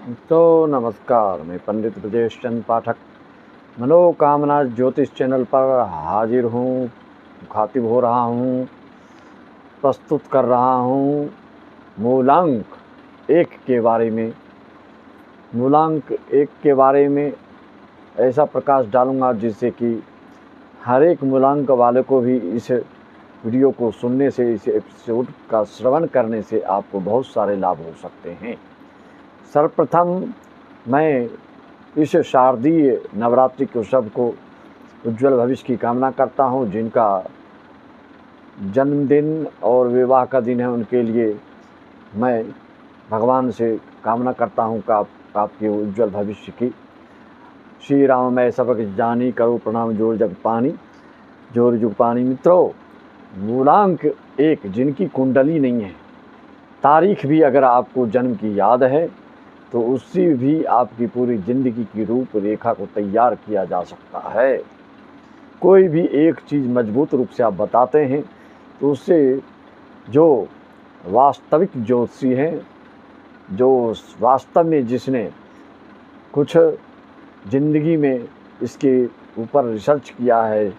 तो नमस्कार, मैं पंडित ब्रजेश चंद पाठक मनोकामना ज्योतिष चैनल पर हाजिर हूँ, मुखातिब हो रहा हूँ, प्रस्तुत कर रहा हूँ मूलांक एक के बारे में। मूलांक एक के बारे में ऐसा प्रकाश डालूँगा जिससे कि हर एक मूलांक वाले को भी इस वीडियो को सुनने से, इस एपिसोड का श्रवण करने से आपको बहुत सारे लाभ हो सकते हैं। सर्वप्रथम मैं इस शारदीय नवरात्रि के उत्सव को उज्जवल भविष्य की कामना करता हूँ। जिनका जन्मदिन और विवाह का दिन है उनके लिए मैं भगवान से कामना करता हूँ कि आपके उज्जवल भविष्य की। श्री राम मैं सबक जानी करो प्रणाम जोर जग पानी, जोर जुग पानी। मित्रों, मूलांक एक जिनकी कुंडली नहीं है, तारीख भी अगर आपको जन्म की याद है तो उससे भी आपकी पूरी ज़िंदगी की रूपरेखा को तैयार किया जा सकता है। कोई भी एक चीज़ मजबूत रूप से आप बताते हैं तो उससे जो वास्तविक ज्योतिषी हैं, जो वास्तव में जिसने कुछ ज़िंदगी में इसके ऊपर रिसर्च किया है,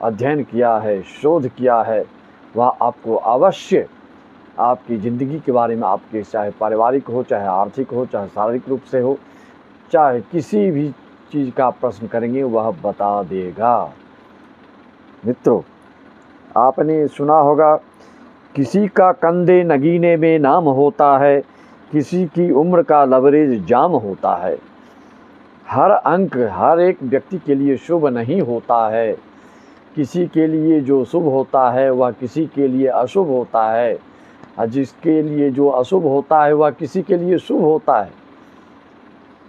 अध्ययन किया है, शोध किया है, वह आपको अवश्य आपकी ज़िंदगी के बारे में, आपके चाहे पारिवारिक हो, चाहे आर्थिक हो, चाहे शारीरिक रूप से हो, चाहे किसी भी चीज़ का प्रश्न करेंगे वह बता देगा। मित्रों, आपने सुना होगा किसी का कंधे नगीने में नाम होता है, किसी की उम्र का लवरेज जाम होता है। हर अंक हर एक व्यक्ति के लिए शुभ नहीं होता है। किसी के लिए जो शुभ होता है वह किसी के लिए अशुभ होता है, और जिसके लिए जो अशुभ होता है वह किसी के लिए शुभ होता है।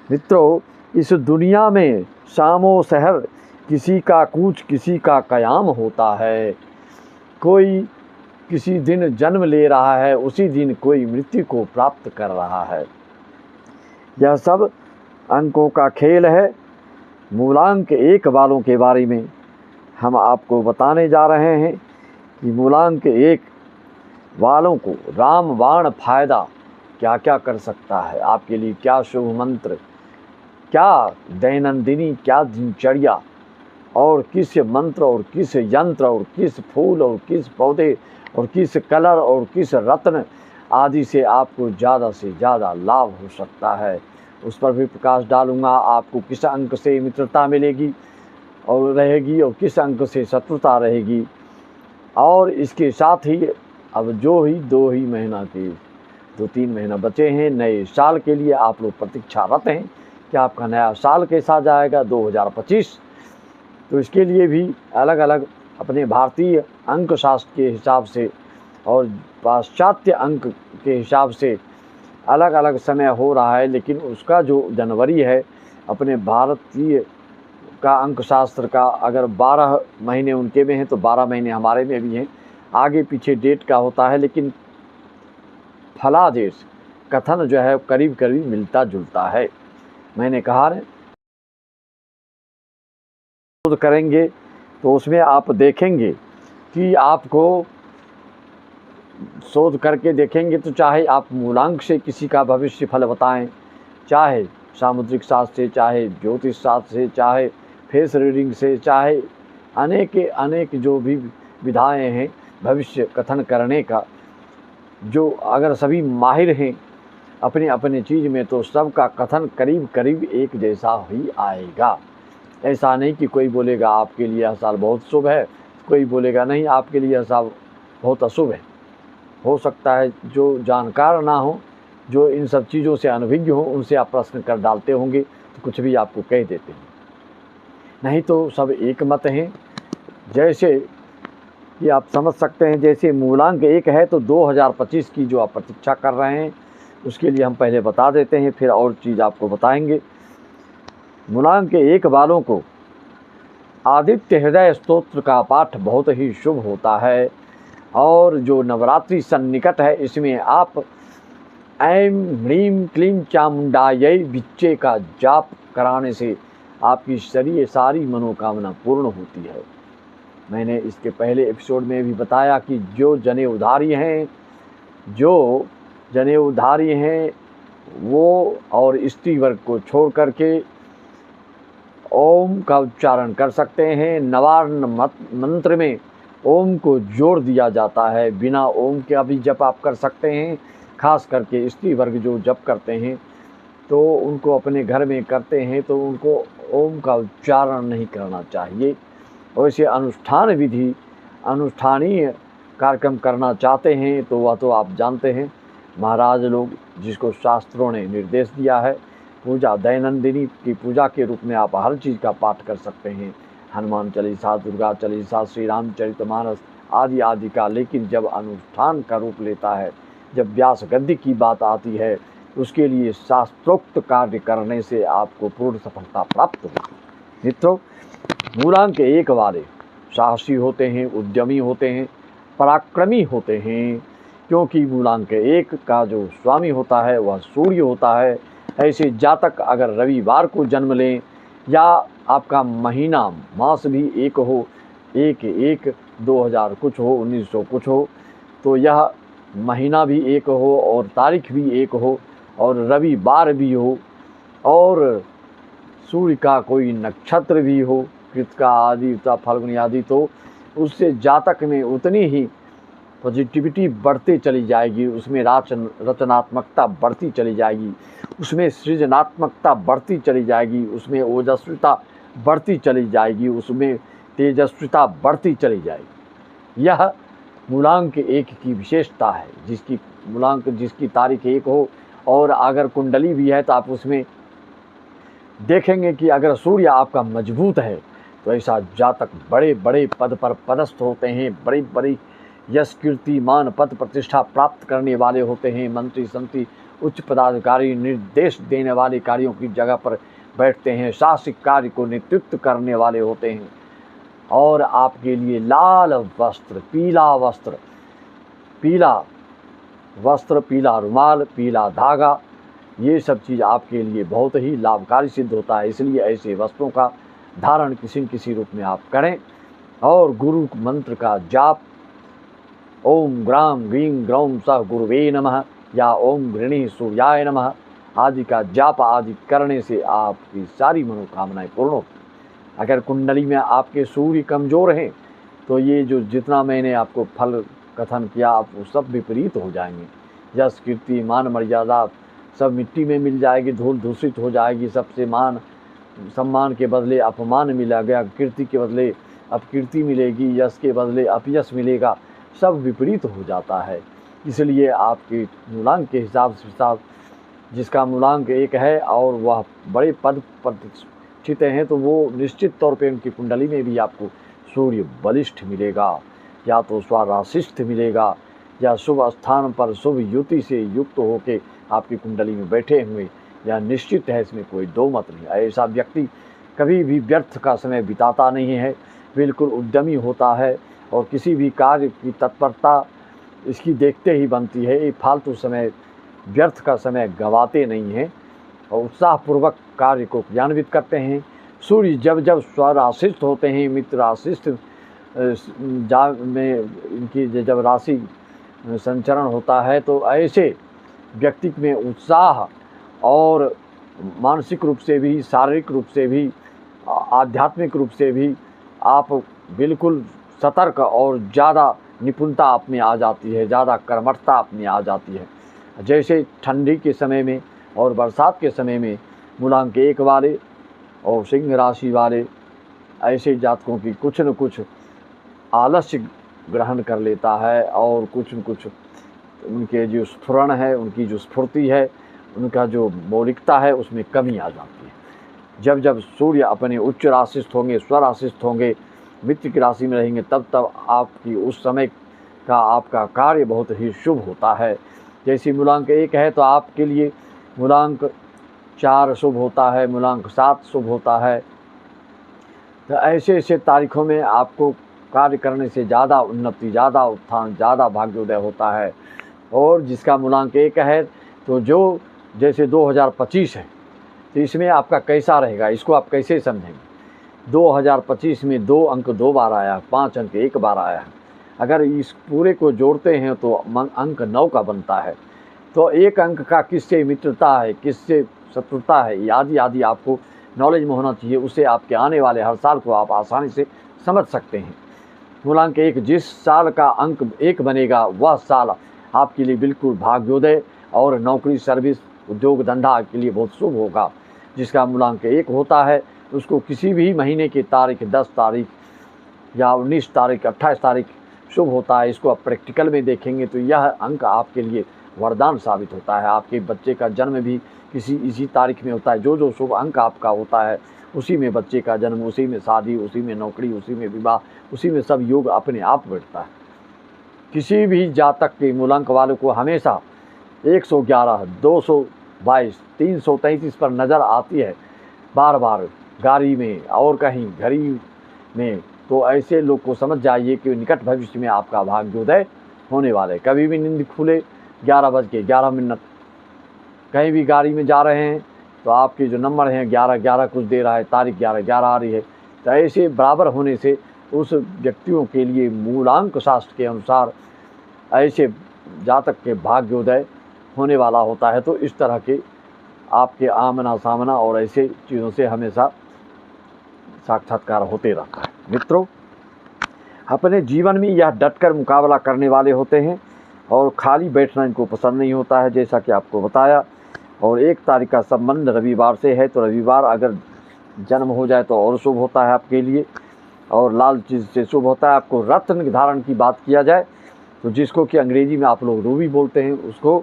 मित्रों, इस दुनिया में शामो शहर किसी का कूच किसी का कयाम होता है। कोई किसी दिन जन्म ले रहा है, उसी दिन कोई मृत्यु को प्राप्त कर रहा है। यह सब अंकों का खेल है। मूलांक एक वालों के बारे में हम आपको बताने जा रहे हैं कि मूलांक एक वालों को रामबाण फायदा क्या क्या कर सकता है, आपके लिए क्या शुभ मंत्र, क्या दैनंदिनी, क्या दिनचर्या, और किस मंत्र और किस यंत्र और किस फूल और किस पौधे और किस कलर और किस रत्न आदि से आपको ज़्यादा से ज़्यादा लाभ हो सकता है, उस पर भी प्रकाश डालूँगा। आपको किस अंक से मित्रता मिलेगी और रहेगी और किस अंक से शत्रुता रहेगी। और इसके साथ ही अब जो ही 2 महीना के 2-3 महीना बचे हैं नए साल के लिए, आप लोग प्रतीक्षारत हैं कि आपका नया साल कैसा जाएगा 2025। तो इसके लिए भी अलग अलग अपने भारतीय अंक शास्त्र के हिसाब से और पाश्चात्य अंक के हिसाब से अलग अलग समय हो रहा है, लेकिन उसका जो जनवरी है अपने भारतीय का अंक शास्त्र का, अगर 12 महीने उनके में हैं तो 12 महीने हमारे में भी हैं। आगे पीछे डेट का होता है, लेकिन फलादेश कथन जो है करीब करीब मिलता जुलता है। मैंने कहा शोध करेंगे तो उसमें आप देखेंगे कि आपको शोध करके देखेंगे तो चाहे आप मूलांक से किसी का भविष्य फल बताएं, चाहे सामुद्रिक शास्त्र से, चाहे ज्योतिष शास्त्र से, चाहे फेस रीडिंग से, चाहे अनेक जो भी विधाएं हैं भविष्य कथन करने का, जो अगर सभी माहिर हैं अपने अपने चीज़ में तो सबका कथन करीब करीब एक जैसा ही आएगा। ऐसा नहीं कि कोई बोलेगा आपके लिए यह साल बहुत शुभ है, कोई बोलेगा नहीं आपके लिए यह साल बहुत अशुभ है। हो सकता है जो जानकार ना हो, जो इन सब चीज़ों से अनभिज्ञ हो, उनसे आप प्रश्न कर डालते होंगे तो कुछ भी आपको कह देते हैं, नहीं तो सब एक मत हैं। जैसे कि आप समझ सकते हैं, जैसे मूलांक एक है तो 2025 की जो आप प्रतीक्षा कर रहे हैं उसके लिए हम पहले बता देते हैं, फिर और चीज़ आपको बताएंगे। मूलांक एक वालों को आदित्य हृदय स्तोत्र का पाठ बहुत ही शुभ होता है, और जो नवरात्रि सन्निकट है इसमें आप ऐं ह्रीं क्लीं चामुंडायै विच्चे का जाप कराने से आपकी सारी मनोकामना पूर्ण होती है। मैंने इसके पहले एपिसोड में भी बताया कि जो जनेऊधारी हैं वो और स्त्री वर्ग को छोड़ करके ओम का उच्चारण कर सकते हैं। नवार्ण मंत्र में ओम को जोड़ दिया जाता है, बिना ओम का भी जप आप कर सकते हैं। खास करके स्त्री वर्ग जो जप करते हैं तो उनको अपने घर में करते हैं तो उनको ओम का उच्चारण नहीं करना चाहिए। वैसे अनुष्ठानीय कार्यक्रम करना चाहते हैं तो वह तो आप जानते हैं, महाराज लोग जिसको शास्त्रों ने निर्देश दिया है, पूजा दैनंदिनी की पूजा के रूप में आप हर चीज़ का पाठ कर सकते हैं, हनुमान चालीसा, दुर्गा चालीसा, श्री रामचरितमानस आदि आदि का। लेकिन जब अनुष्ठान का रूप लेता है, जब व्यास गद्य की बात आती है, उसके लिए शास्त्रोक्त कार्य करने से आपको पूर्ण सफलता प्राप्त होगी। मित्रों, मूलांक 1 वाले साहसी होते हैं, उद्यमी होते हैं, पराक्रमी होते हैं, क्योंकि मूलांक 1 का जो स्वामी होता है वह सूर्य होता है। ऐसे जातक अगर रविवार को जन्म लें या आपका महीना मास भी एक हो, 1/1/2000 कुछ हो, 1900 कुछ हो, तो यह महीना भी एक हो और तारीख भी एक हो और रविवार भी हो और सूर्य का कोई नक्षत्र भी हो, कृतिका आदि, फाल्गुनी आदि, तो उससे जातक में उतनी ही पॉजिटिविटी बढ़ती चली जाएगी, उसमें रचनात्मकता बढ़ती चली जाएगी, उसमें सृजनात्मकता बढ़ती चली जाएगी, उसमें ओजस्विता बढ़ती चली जाएगी, उसमें तेजस्विता बढ़ती चली जाएगी। यह मूलांक 1 की विशेषता है, जिसकी तारीख 1 हो और अगर कुंडली भी है तो आप उसमें देखेंगे कि अगर सूर्य आपका मजबूत है तो ऐसा जातक बड़े बड़े पद पर पदस्थ होते हैं, बड़ी बड़ी यश कीर्ति मान पद प्रतिष्ठा प्राप्त करने वाले होते हैं, मंत्री संत्री उच्च पदाधिकारी निर्देश देने वाले कार्यों की जगह पर बैठते हैं, शासनिक कार्य को नेतृत्व करने वाले होते हैं और आपके लिए लाल वस्त्र, पीला वस्त्र, पीला रुमाल, पीला धागा, ये सब चीज़ आपके लिए बहुत ही लाभकारी सिद्ध होता है। इसलिए ऐसे वस्त्रों का धारण किसी न किसी रूप में आप करें और गुरु मंत्र का जाप ओम ग्राम ग्रीं ग्रौम सह गुरुवे नमः या ओम गृणी सूर्याय नमः आदि का जाप आदि करने से आपकी सारी मनोकामनाएं पूर्ण होती। अगर कुंडली में आपके सूर्य कमज़ोर हैं तो ये जो जितना मैंने आपको फल कथन किया आप वो सब विपरीत हो जाएंगे। यश कीर्ति मान मर्यादा सब मिट्टी में मिल जाएगी, धूल दूषित हो जाएगी, सबसे मान सम्मान के बदले अपमान मिला गया, कीर्ति के बदले अपकीर्ति मिलेगी, यश के बदले अपयश मिलेगा, सब विपरीत हो जाता है। इसलिए आपके मूलांक के हिसाब से जिसका मूलांक 1 है और वह बड़े पद प्रतिष्ठित हैं तो वो निश्चित तौर पे उनकी कुंडली में भी आपको सूर्य बलिष्ठ मिलेगा, या तो स्वराशिष्ठ मिलेगा या शुभ स्थान पर शुभ युति से युक्त होकर आपकी कुंडली में बैठे हुए, या निश्चित है, इसमें कोई दो मत नहीं। ऐसा व्यक्ति कभी भी व्यर्थ का समय बिताता नहीं है, बिल्कुल उद्यमी होता है और किसी भी कार्य की तत्परता इसकी देखते ही बनती है। ये फालतू समय व्यर्थ का समय गंवाते नहीं हैं और उत्साहपूर्वक कार्य को क्रियान्वित करते हैं। सूर्य जब जब स्वराशिष्ट होते हैं, मित्र राशिष्ट में इनकी जब राशि संचरण होता है तो ऐसे व्यक्ति में उत्साह और मानसिक रूप से भी, शारीरिक रूप से भी, आध्यात्मिक रूप से भी आप बिल्कुल सतर्क और ज़्यादा निपुणता आप में आ जाती है, ज़्यादा कर्मठता आप में आ जाती है। जैसे ठंडी के समय में और बरसात के समय में मूलांक 1 वाले और सिंह राशि वाले ऐसे जातकों की कुछ न कुछ आलस्य ग्रहण कर लेता है और कुछ न कुछ उनके जो स्फुरण है, उनकी जो स्फूर्ति है, उनका जो मौलिकता है उसमें कमी आ जाती है। जब जब सूर्य अपने उच्च राशिस्थ होंगे, स्वराशिस्थ होंगे, मित्र की राशि में रहेंगे, तब तब आपकी उस समय का आपका कार्य बहुत ही शुभ होता है। जैसे मूलांक 1 है तो आपके लिए मूलांक 4 शुभ होता है, मूलांक 7 शुभ होता है। तो ऐसे ऐसे तारीखों में आपको कार्य करने से ज़्यादा उन्नति, ज़्यादा उत्थान, ज़्यादा भाग्योदय होता है। और जिसका मूलांक 1 है तो जो जैसे 2025 है तो इसमें आपका कैसा रहेगा, इसको आप कैसे समझेंगे। 2025 में 2 अंक 2 बार आया, 5 अंक 1 बार आया है। अगर इस पूरे को जोड़ते हैं तो अंक 9 का बनता है। तो एक अंक का किससे मित्रता है, किससे शत्रुता है, आदि आदि आपको नॉलेज में होना चाहिए। उससे आपके आने वाले हर साल को आप आसानी से समझ सकते हैं। मूलांक 1, जिस साल का अंक 1 बनेगा वह साल आपके लिए बिल्कुल भाग्योदय और नौकरी, सर्विस, उद्योग, धंधा के लिए बहुत शुभ होगा। जिसका मूलांक 1 होता है उसको किसी भी महीने की तारीख 10 तारीख या 19 तारीख, 28 तारीख शुभ होता है। इसको आप प्रैक्टिकल में देखेंगे तो यह अंक आपके लिए वरदान साबित होता है। आपके बच्चे का जन्म भी इसी तारीख में होता है। जो शुभ अंक आपका होता है उसी में बच्चे का जन्म, उसी में शादी, उसी में नौकरी, उसी में विवाह, उसी में सब योग अपने आप बैठता है। किसी भी जातक के मूलांक वालों को हमेशा 111, 222, 333 पर नज़र आती है बार बार, गाड़ी में और कहीं घड़ी में। तो ऐसे लोग को समझ जाइए कि निकट भविष्य में आपका भाग्योदय होने वाला है। कभी भी नींद खुले 11:11, कहीं भी गाड़ी में जा रहे हैं तो आपके जो नंबर हैं 11:11 कुछ दे रहा है, तारीख 11:11 आ रही है। तो ऐसे बराबर होने से उस व्यक्तियों के लिए मूलांक शास्त्र के अनुसार ऐसे जातक के भाग्योदय होने वाला होता है। तो इस तरह के आपके आमना सामना और ऐसे चीज़ों से हमेशा साक्षात्कार होते रहता है। मित्रों, अपने जीवन में यह डटकर मुकाबला करने वाले होते हैं और खाली बैठना इनको पसंद नहीं होता है, जैसा कि आपको बताया। और 1 तारीख का संबंध रविवार से है, तो रविवार अगर जन्म हो जाए तो और शुभ होता है आपके लिए, और लाल चीज़ से शुभ होता है। आपको रत्न धारण की बात किया जाए तो जिसको कि अंग्रेजी में आप लोग रूबी बोलते हैं उसको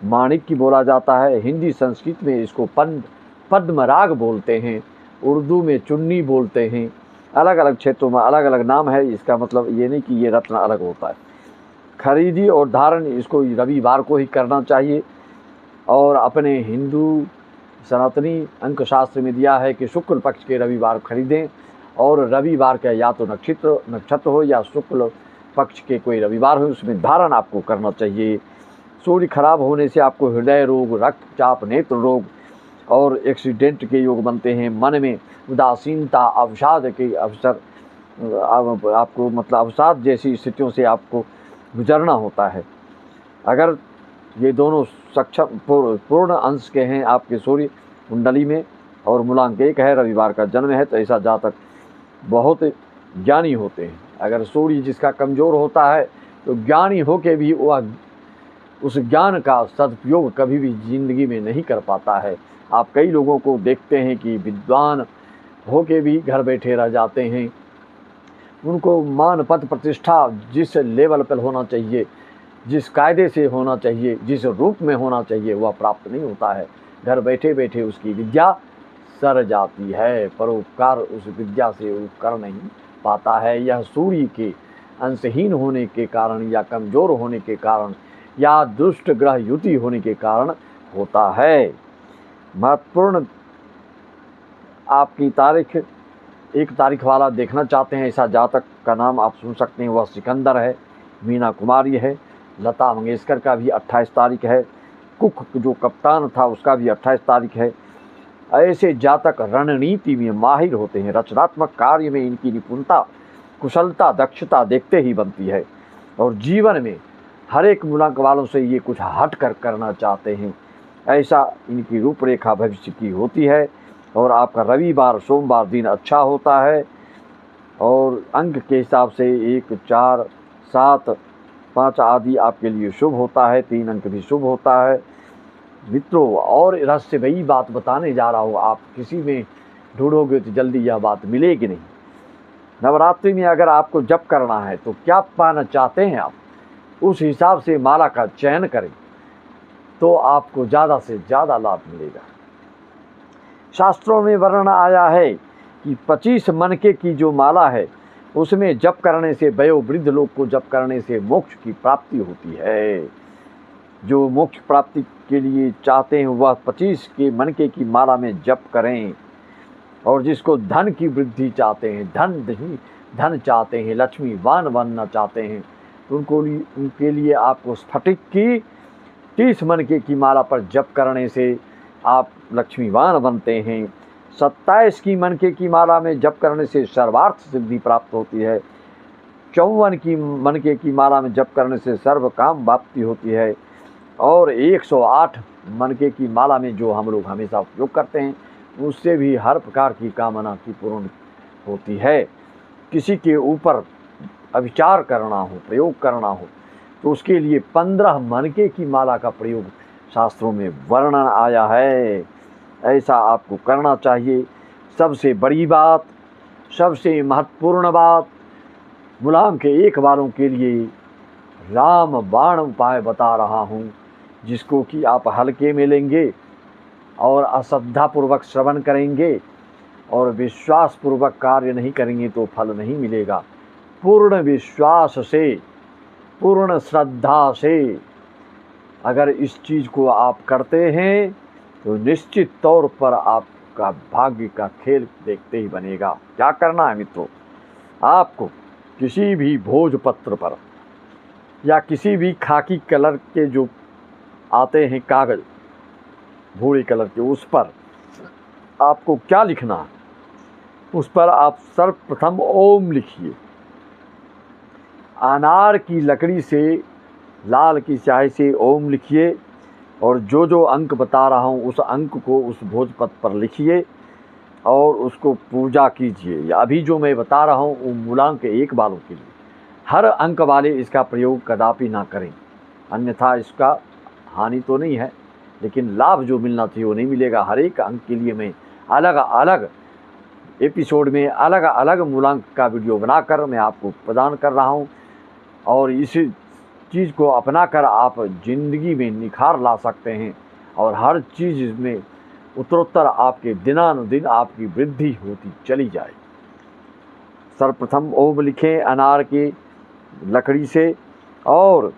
माणिक की बोला जाता है। हिंदी संस्कृत में इसको पद्मराग बोलते हैं, उर्दू में चुन्नी बोलते हैं। अलग अलग क्षेत्रों में अलग अलग नाम है। इसका मतलब ये नहीं कि ये रत्न अलग होता है। खरीदी और धारण इसको रविवार को ही करना चाहिए। और अपने हिंदू सनातनी अंक शास्त्र में दिया है कि शुक्ल पक्ष के रविवार खरीदें, और रविवार का या तो नक्षत्र हो या शुक्ल पक्ष के कोई रविवार हो उसमें धारण आपको करना चाहिए। सूर्य खराब होने से आपको हृदय रोग, रक्तचाप, नेत्र रोग और एक्सीडेंट के योग बनते हैं। मन में उदासीनता, अवसाद के अवसर आपको मतलब अवसाद जैसी स्थितियों से आपको गुजरना होता है। अगर ये दोनों सक्षम पूर्ण अंश के हैं आपके सूर्य कुंडली में और मूलांक 1 है, रविवार का जन्म है, तो ऐसा जातक बहुत ज्ञानी होते हैं। अगर सूर्य जिसका कमज़ोर होता है तो ज्ञानी होके भी वह उस ज्ञान का सदुपयोग कभी भी ज़िंदगी में नहीं कर पाता है। आप कई लोगों को देखते हैं कि विद्वान होके भी घर बैठे रह जाते हैं। उनको मान पद प्रतिष्ठा जिस लेवल पर होना चाहिए, जिस कायदे से होना चाहिए, जिस रूप में होना चाहिए, वह प्राप्त नहीं होता है। घर बैठे बैठे उसकी विद्या सर जाती है, परोपकार उस विद्या से वो कर नहीं पाता है। यह सूर्य के अंशहीन होने के कारण या कमज़ोर होने के कारण या दुष्ट ग्रह युति होने के कारण होता है। महत्वपूर्ण आपकी तारीख 1 तारीख वाला देखना चाहते हैं, ऐसा जातक का नाम आप सुन सकते हैं। वह सिकंदर है, मीना कुमारी है, लता मंगेशकर का भी 28 तारीख है, कुक जो कप्तान था उसका भी 28 तारीख है। ऐसे जातक रणनीति में माहिर होते हैं। रचनात्मक कार्य में इनकी निपुणता, कुशलता, दक्षता देखते ही बनती है। और जीवन में हर एक मूलांक वालों से ये कुछ हट कर करना चाहते हैं, ऐसा इनकी रूपरेखा भविष्य की होती है। और आपका रविवार, सोमवार दिन अच्छा होता है। और अंक के हिसाब से 1, 4, 7, 5 आदि आपके लिए शुभ होता है। 3 अंक भी शुभ होता है। मित्रों, और रहस्यमयी बात बताने जा रहा हूँ, आप किसी में ढूंढोगे तो जल्दी यह बात मिलेगी नहीं। नवरात्रि में अगर आपको जप करना है तो क्या पाना चाहते हैं आप, उस हिसाब से माला का चयन करें तो आपको ज़्यादा से ज़्यादा लाभ मिलेगा। शास्त्रों में वर्णन आया है कि 25 मनके की जो माला है उसमें जप करने से, वयोवृद्ध लोग को जप करने से मोक्ष की प्राप्ति होती है। जो मोक्ष प्राप्ति के लिए चाहते हैं वह 25 के मनके की माला में जप करें। और जिसको धन की वृद्धि चाहते हैं, धन चाहते हैं, लक्ष्मीवान बनना चाहते हैं, उनके लिए आपको स्फटिक की 30 मनके की माला पर जप करने से आप लक्ष्मीवान बनते हैं। 27 की मनके की माला में जप करने से सर्वार्थ सिद्धि प्राप्त होती है। 54 की मनके की माला में जप करने से सर्व काम प्राप्ति होती है। और 108 मनके की माला में जो हम लोग हमेशा उपयोग करते हैं, उससे भी हर प्रकार की कामना की पूर्ण होती है। किसी के ऊपर अविचार करना हो, प्रयोग करना हो, तो उसके लिए 15 मनके की माला का प्रयोग शास्त्रों में वर्णन आया है। ऐसा आपको करना चाहिए। सबसे बड़ी बात, सबसे महत्वपूर्ण बात, मुलायम के 1 बारों के लिए राम बाण उपाय बता रहा हूँ, जिसको कि आप हल्के में लेंगे और अश्रद्धापूर्वक श्रवण करेंगे और विश्वासपूर्वक कार्य नहीं करेंगे तो फल नहीं मिलेगा। पूर्ण विश्वास से, पूर्ण श्रद्धा से अगर इस चीज़ को आप करते हैं तो निश्चित तौर पर आपका भाग्य का खेल देखते ही बनेगा। क्या करना है मित्रों, आपको किसी भी भोजपत्र पर या किसी भी खाकी कलर के जो आते हैं कागज़, भूरे कलर के, उस पर आपको क्या लिखना है, उस पर आप सर्वप्रथम ओम लिखिए। अनार की लकड़ी से लाल की स्याही से ओम लिखिए और जो जो अंक बता रहा हूँ उस अंक को उस भोजपत्र पर लिखिए और उसको पूजा कीजिए। या अभी जो मैं बता रहा हूँ वो मूलांक 1 वालों के लिए, हर अंक वाले इसका प्रयोग कदापि ना करें, अन्यथा इसका हानि तो नहीं है लेकिन लाभ जो मिलना चाहिए वो नहीं मिलेगा। हर एक अंक के लिए मैं अलग अलग एपिसोड में अलग अलग मूलांक का वीडियो बनाकर मैं आपको प्रदान कर रहा हूँ और इस चीज़ को अपनाकर आप ज़िंदगी में निखार ला सकते हैं और हर चीज़ में उत्तरोत्तर आपके दिनानुदिन आपकी वृद्धि होती चली जाए। सर्वप्रथम ओम लिखें अनार की लकड़ी से और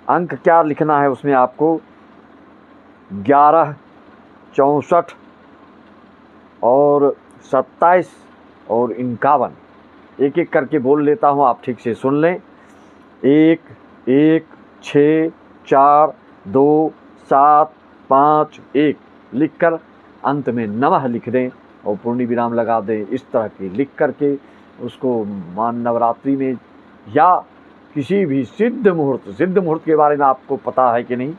अंक क्या लिखना है उसमें आपको 11, 64 और 27 और 51 एक एक करके बोल लेता हूँ, आप ठीक से सुन लें। 1, 1, 6, 4, 2, 7, 5, 1 लिखकर अंत में नमः लिख दें और पूर्ण विराम लगा दें। इस तरह के लिख करके उसको मान नवरात्रि में या किसी भी सिद्ध मुहूर्त के बारे में आपको पता है कि नहीं,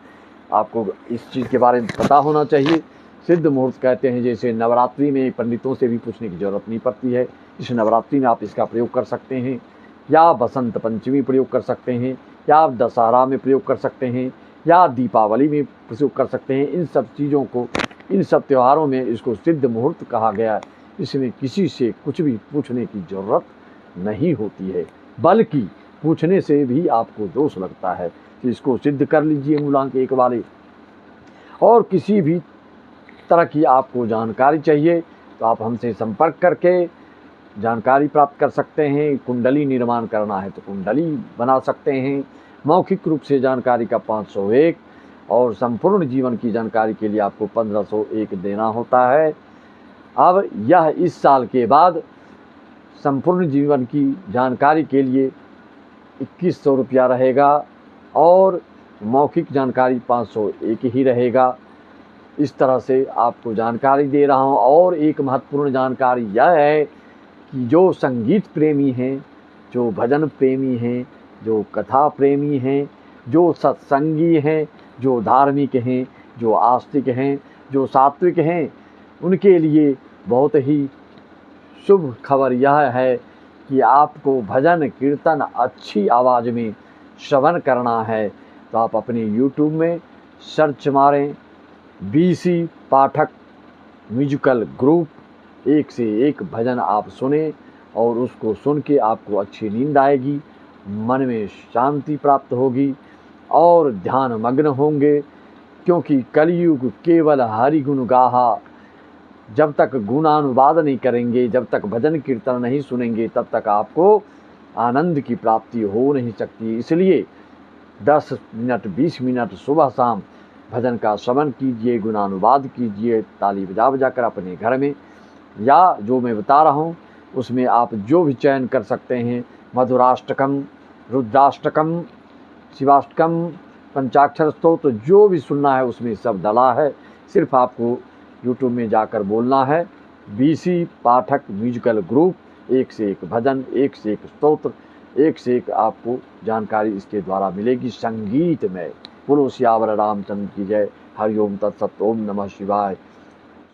आपको इस चीज़ के बारे में पता होना चाहिए। सिद्ध मुहूर्त कहते हैं जैसे नवरात्रि में पंडितों से भी पूछने की ज़रूरत नहीं पड़ती है। इस नवरात्रि में आप इसका प्रयोग कर सकते हैं या बसंत पंचमी प्रयोग कर सकते हैं या आप दशहरा में प्रयोग कर सकते हैं या दीपावली में प्रयोग कर सकते हैं। इन सब चीज़ों को, इन सब त्योहारों में इसको सिद्ध मुहूर्त कहा गया है। इसमें किसी से कुछ भी पूछने की ज़रूरत नहीं होती है, बल्कि पूछने से भी आपको दोष लगता है कि इसको सिद्ध कर लीजिए मूलांक 1 वाले। और किसी भी तरह की आपको जानकारी चाहिए तो आप हमसे संपर्क करके जानकारी प्राप्त कर सकते हैं। कुंडली निर्माण करना है तो कुंडली बना सकते हैं। मौखिक रूप से जानकारी का 501 और संपूर्ण जीवन की जानकारी के लिए आपको 1501 देना होता है। अब यह इस साल के बाद संपूर्ण जीवन की जानकारी के लिए 2100 रुपया रहेगा और मौखिक जानकारी 501 ही रहेगा। इस तरह से आपको जानकारी दे रहा हूँ। और एक महत्वपूर्ण जानकारी यह है कि जो संगीत प्रेमी हैं, जो भजन प्रेमी हैं, जो कथा प्रेमी हैं, जो सत्संगी हैं, जो धार्मिक हैं, जो आस्तिक हैं, जो सात्विक हैं, उनके लिए बहुत ही शुभ खबर यह है कि आपको भजन कीर्तन अच्छी आवाज़ में श्रवण करना है तो आप अपने YouTube में सर्च मारें BC पाठक म्यूजिकल ग्रुप, 1 से 1 भजन आप सुने और उसको सुन के आपको अच्छी नींद आएगी, मन में शांति प्राप्त होगी और ध्यान मग्न होंगे। क्योंकि कलयुग केवल हरि गुण गाहा, जब तक गुणानुवाद नहीं करेंगे, जब तक भजन कीर्तन नहीं सुनेंगे, तब तक आपको आनंद की प्राप्ति हो नहीं सकती। इसलिए 10 मिनट 20 मिनट सुबह शाम भजन का श्रवण कीजिए, गुणानुवाद कीजिए, ताली बजा बजा कर अपने घर में, या जो मैं बता रहा हूँ उसमें आप जो भी चयन कर सकते हैं। मधुराष्टकम, रुद्राष्टकम, शिवाष्टकम, पंचाक्षर स्तोत्र, जो भी सुनना है उसमें सब डला है। सिर्फ आपको YouTube में जाकर बोलना है BC पाठक म्यूजिकल ग्रुप, 1 से 1 भजन, 1 से 1 स्तोत्र, 1 से 1 आपको जानकारी इसके द्वारा मिलेगी संगीत में। बोलो सियावर रामचंद्र की जय। हरि ओम तत्सत। ओम नमः शिवाय।